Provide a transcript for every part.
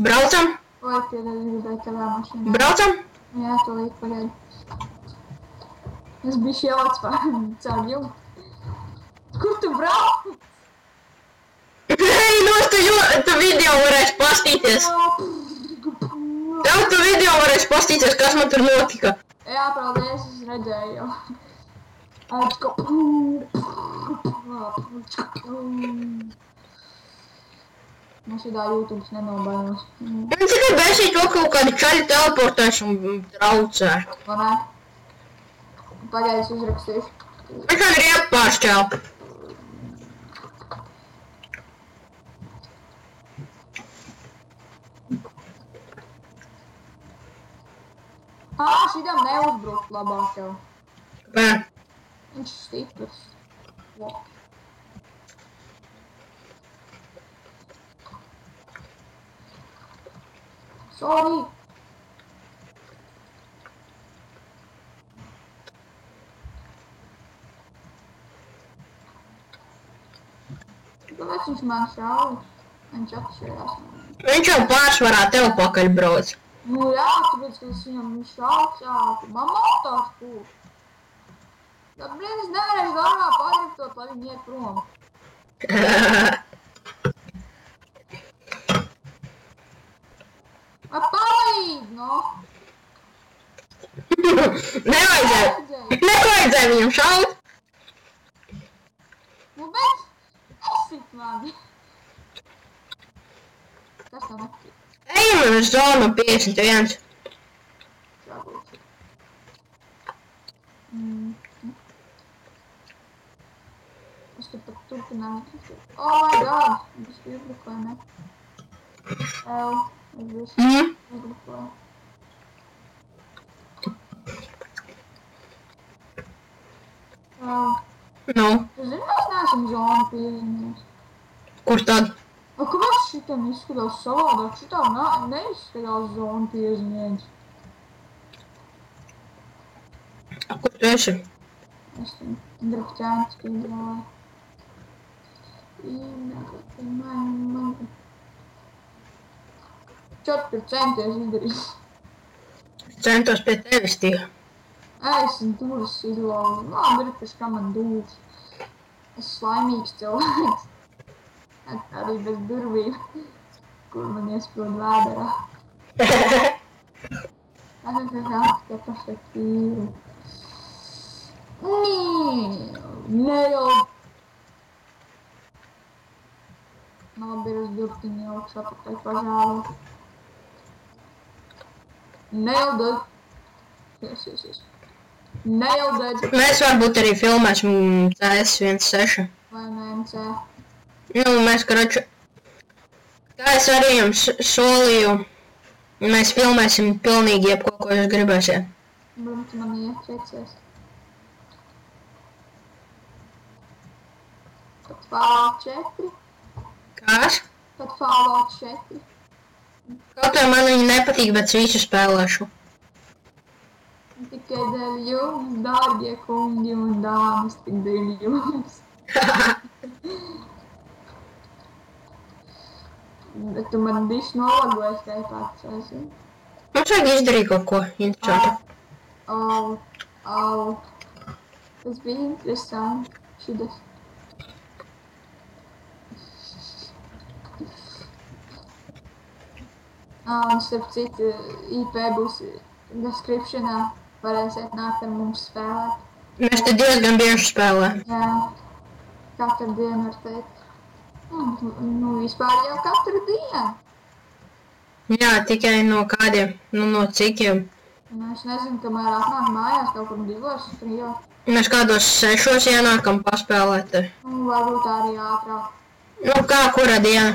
Braucam? Oi, piedod, gribēju tavā mašīnā. Braucam? Jā, tu līdz pagaidi. Es biju šielots caur jumtu. Kur tu brauc? Hei, nu tu video varēsi pastīties. Tev tu video varēsi pastīties, kas man tur notika. Jā, paldies, es redzēju jau. Man šidā YouTubes nenobainos. Man tikai bēsīt vēl kaut kādi čaļi teleportēs un traucē. Vai ne? Pagaidi, es uzrakstīšu. Man kā grib pāršķēl. Šitam neuzbrukt labāk jau. Kāpēc? Viņš stiprs. Sorry. Kāpēc viņš man šauj? Viņš atšķirās. Viņš jau pārsvarā tev pakaļ brauc. Nu jā, tāpēc, ka es viņam šauc ātri. Man motors pūš. Tad, blīd, es nevarēšu dārgā pārriktot, lai viņi iet prom. Palīd, no! Nevajadzēja viņam šaut. Nu, bet esit mani. Kas tam atkrīt? Ejam uz zonu 51. Es tur pat turpināšu. Oh my god! Es izbrukoju, ne? Es visu izbrukoju. Nu. Tu zini, mēs neesam zonu piezīmēs. Kur tad? Kāpēc šitam izskatās savādāk? Šitām neizskatās zonu piezīmēs. Kur tu esi? Es tam drukķēns piedāvāju. Čot tur centies izdarīt. Centos pie tevis tika. Es durvis izlauzu. Labi, ir pēc kā man dūrs. Es slaimīgs cilvēks. Arī bez durvīm. Kur man iesprūd vēderā. Te perspektīvu. Ne jau. Labi, ir uz durtiņu augšā pakai pažālu. Ne jau dod. Yes. Ne jau dod. Mēs varbūt arī filmēsim CS16. Vai ne MC? Nu, mēs, karaču, kā es arī jums solīju, mēs filmēsim pilnīgi jebko, ko jūs gribēsiet. Brunti man iefecies. Tad Fallout 4. Kas? Tad Fallout 4. Kaut vai man viņi nepatīk, bet es visu spēlēšu. Tikai dēļ jums, dārgie kungi un dāmas, tik dēļ jums. Bet tu man bišķi nolagojies tikai pats, esi? Mums vajag izdarīt kaut ko interesantu. Tas bija interesanti. Šitas. Un starp citu, IP būs descriptionā. Varēsiet nākt ar mums spēlēt. Mēs te diezgan bieži spēlējam. Jā. Katru dienu var teikt. Nu, vispār jau katru dienu. Jā, tikai no kādiem, no cikiem. Nu, es nezinu, kamēr atnāk mājās kaut kur 2, 3. Mēs kādos 6 ienākam paspēlēt. Nu, varbūt arī ātrāk. Nu, kā kura diena?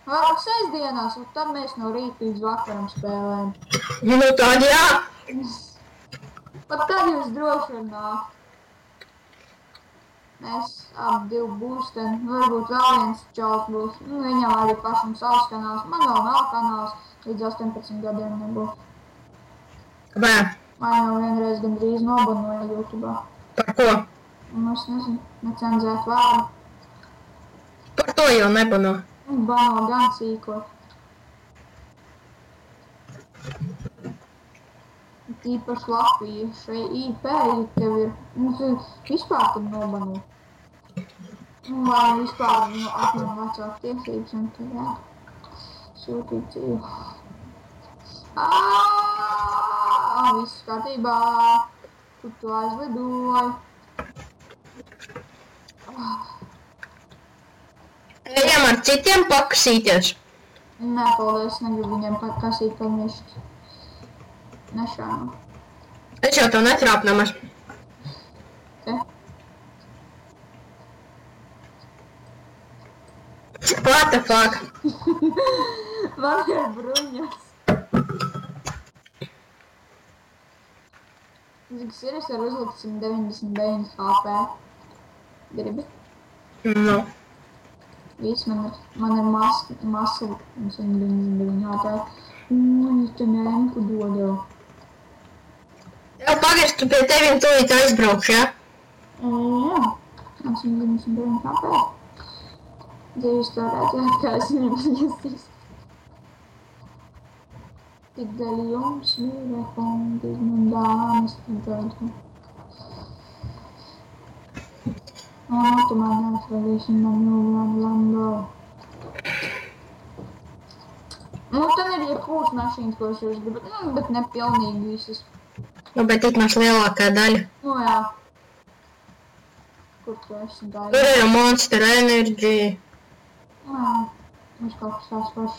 Varbūt 6 dienās, un tad mēs no rīta līdz vakaram spēlējam. Nu, tad jā. Pat tad jūs droši var nākt. Mēs ap 2 būsten, varbūt vēl viens čals būs. Nu, viņam arī pašam savs kanāls. Man vēl nav kanāls, līdz 18 gadiem nebūs. Kāpēc? Man jau vienreiz gandrīz nobanoja YouTubā. Par ko? Un es nezinu, necenzēt vārdu. Par to jau nebano. Un bano gan sīkot. īpaši Latvija. Šai IP tev ir, tu vispār tam nobanu. Vai vispār atņem vecāku tiesības un tad, jā, sūtīt dzīvu. Viss kārtībā. Kur tu aizlidoji? Ejam ar citiem pakasīties. Nē, paldies, negribu viņiem pakasīt pamišķi. Nešānu. Es jau to netrāpu nemaz. Te? What the fuck? Man ir bruņas. Cik ir, es varu uzlikt 199 HP. Gribi? No. Viss, man ir masa 199 HP. Es te mēmku dodu. Jau pagaist, tu pie teviem tūlīt aizbraukšu, ja? Jā, man 199 HP. Dzīvis to redzēt, kā es viņam iesīs. Tik dēļ jums mīļa kungi, man dāmas tagad. Tu man neatradīsi man jūlam Lambo. Tad ir jebkūras mašīnas, ko jūs gribat, bet ne pilnīgi visas. Bet tikmaz lielākā daļa. Jā. Kur tu esi daļa? Tur ir Monster Energy. Viņš kaut kas tās pašs.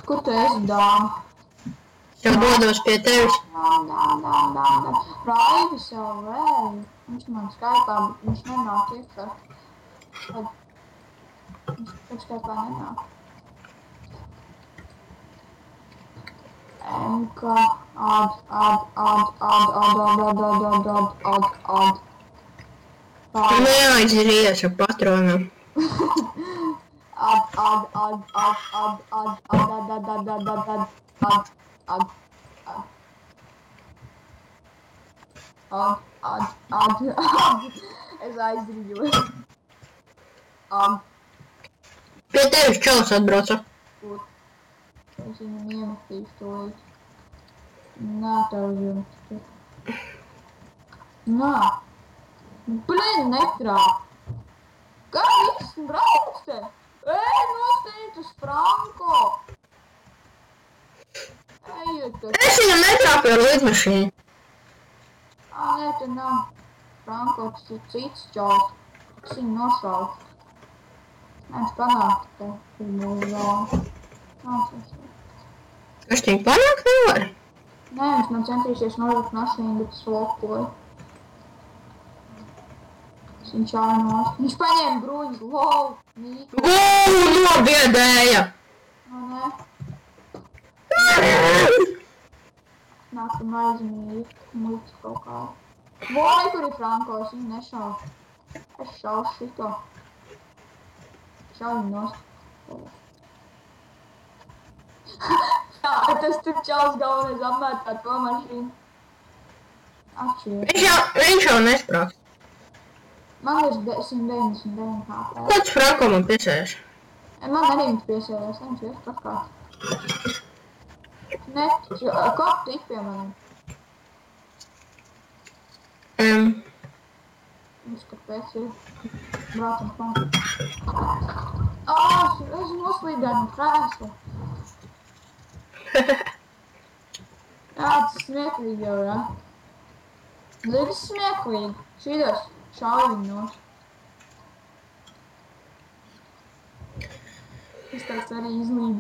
Kur tu esi dāma? Jau dodos pie tevis. Raivis jau vēl. Viņš man Skype'ā, bet viņš nenāk iekšā. Viņš Skype'ā nenāk. Emka, ad. Neaizries ar patronam. Es aizrīju. Pie tevis čalis atbrauca. Kur? Es viņam iemetīšu to līdzi. Nā, tev iemetīšu. Nā. Blin, netrāk. Kā viss brauc te? Nostīt uz Franko. Ejiet te. Es viņam netrāpju ar lidmašīnu. Nē, te nav. Franko, tas ir cits čalis. Tas viņu nošauc. Viņš panāk te. Kas viņu panāk nevar? Nē, viņš man centīsies nolikt mašīnu, bet es lokoju. Viņš ānos. Viņš paņēma bruņas, lol, mīkli. Nobiedēja! Nē. Nāk, tu aizmīji, muļķi kaut kā. Vai, kur ir Franko, es viņu nešaušu. Es šaušu šito. Šauju nost. Jā, tas tur čals galvenais apmētā to mašīnu. Atšķiet. Viņš jau nesprāks. Man ir 199 HP. Kāds Franko man piesējas? Man arī viņš piesējās, viņš ir pakāt. Neticu, kā tu tik pie maniem? Viņš kāpēc ir braucam man. Es noslīdēju no krēsla. Jā, tas smieklīgi jau, jā. Tas smieklīgi. Šīdos šauj viņu nos. Es tāds arī izlīdu.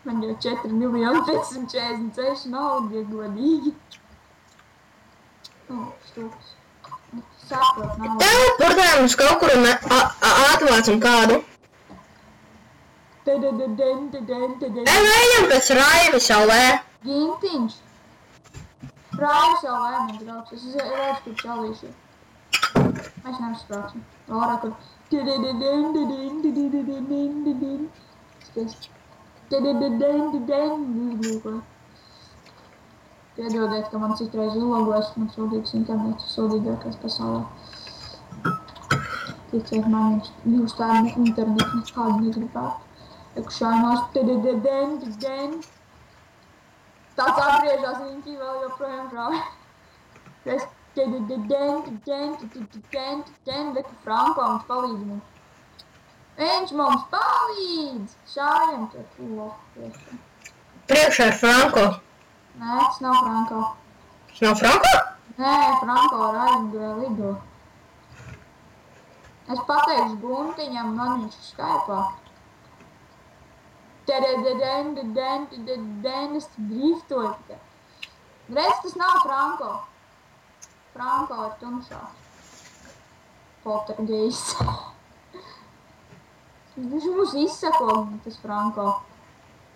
Man jau 4 miljoni 546 naudu, ja godīgi. Štūks. Sākot naudu. Teleportējam uz kaut kur un atvācam kādu. Ejam pēc Raivis LV. Gintiņš. Raivis LV man draugs. Es redzu, kur čalīšu. Mēs neuzsprāksim. Lora, kur... Piedodiet, ka man citreiz uzlagojas, man sūdīgs internets sūdīgākais pasaulē. Ticiet man, jūs tādu internetu nekādu negribētu. Iekšājumās, tāds atgriežās riņķī vēl joprojām žāvi. Es Reku Franko mums palīdz mums. Viņš mums palīdz! Šājam te priekšā. Priekšā ir Franko. Nē, tas nav Franko. Tas nav Franko? Nē, Franko ar aizmugurē lido. Es pateikšu Guntiņam, man viņš ir Skype'ā. Es driftoju tikai. Redz, tas nav Franko. Franko ir tumšāks. Poltergeists. Viņš mums izsako, tas Franko.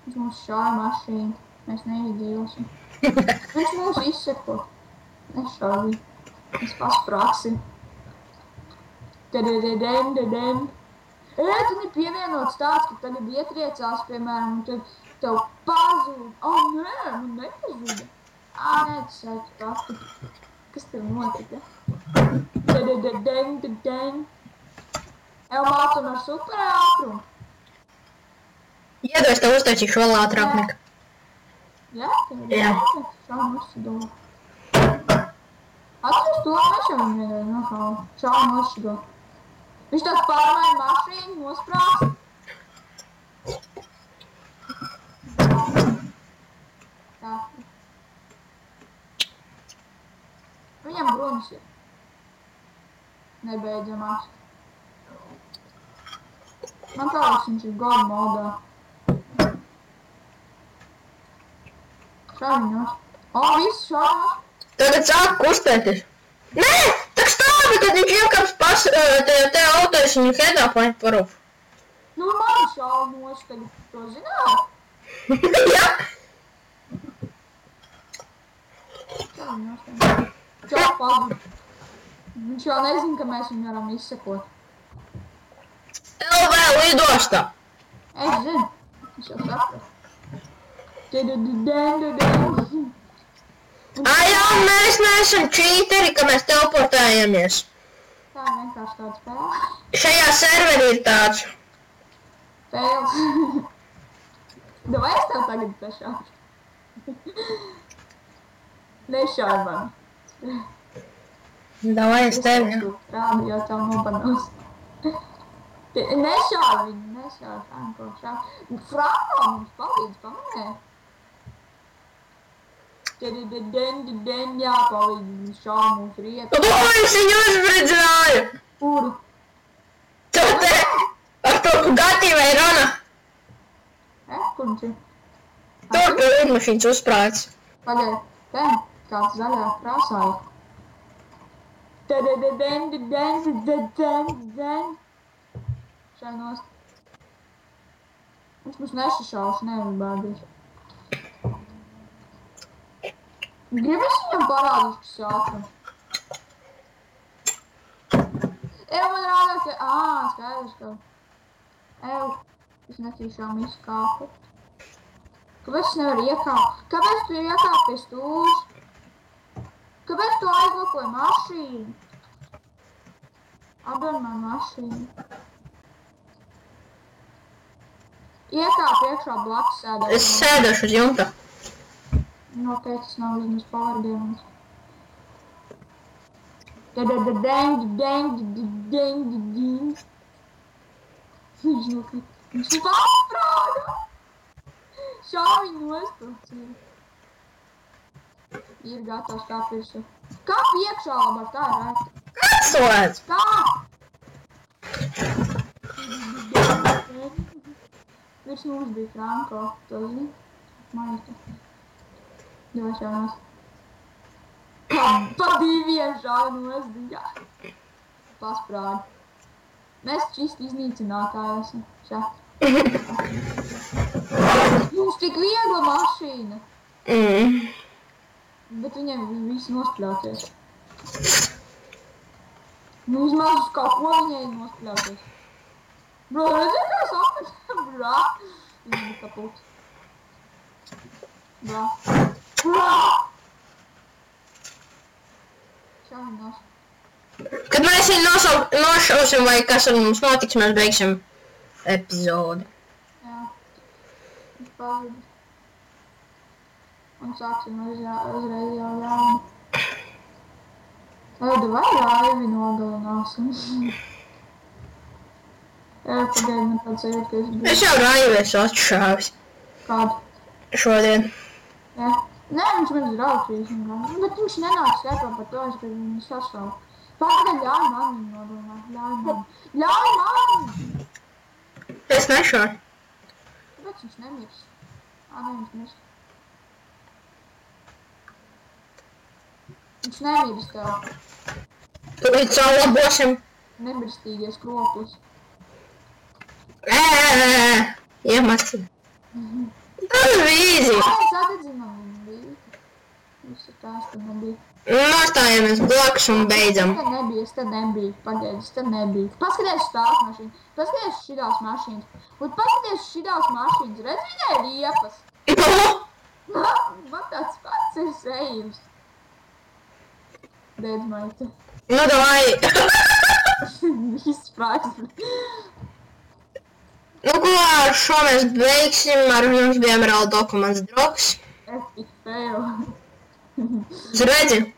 Viņš mums šāja mašīnu. Mēs neizdzīvosim. Viņš mums izsako. Nešāvi. Mēs pasprāksim. Tu nepievienots tāds, ka tagad ietriecās, piemēram, un tad tev pazūd. Nē, man nepazuda. Nē, tas sēķi pati. Kas tev notika? Mācam ar super ātrumu. Iedos tev uztaisīšu vēl ātrāk nekā. Jā? Jā. Šādi nošķido. Atceries to, mēs jau viņu vienreiz nošāvu. Šādi nošķido. Viņš tāds pārmēr mašīnu, nosprāks. Tā. Viņam brunis ir. Nebeidzamās. Man tālāk viņš ir God modā. Šāviņos. Viss šāviņos. Tagad sāk kustēties. Nē! Tak stāvi, kad viņš iekāps te autos viņu headā parūp. Nu, man šāviņos tagad to zināt. Jā? Šāviņos tagad. Čau pazud. Viņš jau nezin, ka mēs viņu varam izsekot. LV lidostā. Es zinu. Es jau sapratu. Jā, mēs neesam čīteri, ka mēs teleportējamies. Tā ir vienkārši tāda spēle. Šajā serverī ir tāds. Spēles. Vai es tev tagad pešāšu? Nešāju man. Davai es tevi. Rādu jau tev nobanos. Nešāju viņu, nešāju Franko. Franko mums palīdz, pamanē. Jā, palīdz, šāv mums rietu. Es viņu uzbridzināju! Kuru? Tu te ar to Bugatti vai Rona? Kur viņš ir? Tur pie lidmašīnas uzsprāts. Pagaid, te, kāds zaļā krāsā ir. Šai nost. Viņš mums nešašauši, neuzbēdīs. Gribas viņam parādīt, kas jāatram. Man rādās, ka... skaidrs, ka... Es netīšām izkāpu. Kāpēc es nevaru iekāpt? Kāpēc tu iekāp pie stūras? Kāpēc tu aizlokoji mašīnu? Atdod man mašīnu. Iekāp iekšā blakus sēdēt. Es sēdošu uz jumta. Ok, tas nav vismaz powergamings. Viņš pārsprāga! Šāviņ nostūts ir. Ir gatavs kā pirsu. Kāp iekšā labāk, tā ir ērti. Atslēdz! Kā? Virs mums bija Franko, to zini? Maita. Došanās. Pa diviem šāvi nosdījā. Pasprādi. Mēs čist iznīcinātāji esam. Šā. Mums tik viegla mašīna. Bet viņiem visi nospļauties. Nu, vismaz uz kaut ko viņai nospļauties. Bro, redzi, kā sapēc? Brā. Viņa bija kaput. Brā. Brā! Šā viņa nos. Kad mēs viņu nošausim vai kas ar mums notiks, mēs beigsim epizodi. Jā. Viņš pazuda. Un sāksim uzreiz jau jaunu. Tāda vai raivi nogalināsim. Pagaid, man tāds sajūt, ka es biju. Es jau raivies atšāvis. Kādu? Šodien. Jā. Nē, viņš man draugs īstenībā. Bet viņš nenāks repā par to, es gribu viņu sasaukt. Pagaid, ļauj man viņu nogalināt. Ļauj man! Es nešāru. Kāpēc viņš nemirs? Ne, viņš mirs. Viņš nemirs tev. Tūlīt savu labosim. Nemirstīgais kroplis. Iemasti. Tas vīzi. Es atdzinām viņu vīzi. Visu tās te nebija. Nostājamies blakus un beidzam. Es te nebiju. Pagaid, es te nebiju. Paskaties uz tās mašīnas. Paskaties uz šitās mašīnas. Un paskaties uz šitās mašīnas. Redz, viņai ir riepas. Man tāds pats ir sejums. Beidz maita. Nu, davai. Viss sprāks. Nu, ko ar šo mēs beigsim. Ar mums bija Emerald dokuments draugs. Epic fail. Redzi?